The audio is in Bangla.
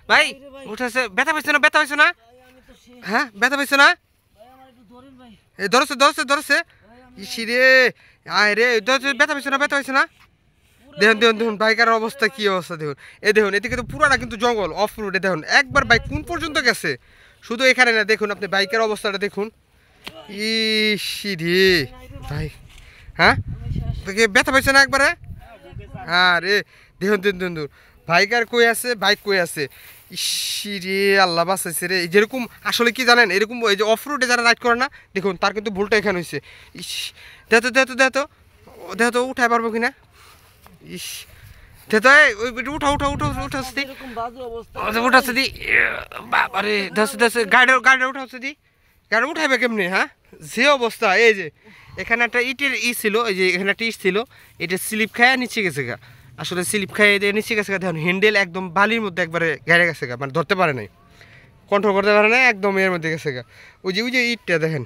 ভাই উঠেছে, ব্যথা পাইছো না? ব্যথা পাইছো না? হ্যাঁ ব্যথা পাইছো না? এ ধরছে ধরছে ধরছে। ইসিরে আয় রে, ব্যথা পাইছো না? ব্যথা পাইছো না? দেখুন দেখুন দেখুন বাইকের অবস্থা, কি অবস্থা দেখুন। এ দেখুন এদিকে তো পুরাটা কিন্তু জঙ্গল, অফ রোডে দেখুন একবার বাইক কোন পর্যন্ত গেছে। শুধু এখানে না, দেখুন আপনি বাইকের অবস্থাটা দেখুন। ইসিরে ভাই, হ্যাঁ ব্যথা পাইছে না একবারে? আরে দেখুন দেখুন দেখুন দেখুন। বাইক আর কই আছে, বাইক কই আছে। ইসিরে আল্লাহ বাঁচাইছে রে। যেরকম আসলে কি জানেন, এরকম এই যে অফ রোডে যারা রাইড করে না, দেখুন তার কিন্তু ভুলটা এখানে হয়েছে। ইস দেখো দেখো দেখো দেখো তো উঠায় পারবো কিনা। ইস দেখো ওই উঠা উঠা উঠা উঠা দি, উঠাচ্ছে দি। বাবারে ধরছে ধরছে, গাড়িটা উঠাচ্ছে দি। গাড়ি উঠাইবে কেমনি? হ্যাঁ যে অবস্থা, এই যে এখানে একটা ইটের ছিল, এই যে এখানে একটা ইট ছিল, এটা স্লিপ খায় নিচে গেছে গা। আসলে স্লিপ খায় নিচে গেছে গা। দেখুন হ্যান্ডেল একদম বালির মধ্যে একবারে গেড়ে গেছে গা, মানে ধরতে পারে নাই, কন্ট্রোল করতে পারে নাই, একদম এর মধ্যে গেছে গা। ওই যে ইটটা দেখেন।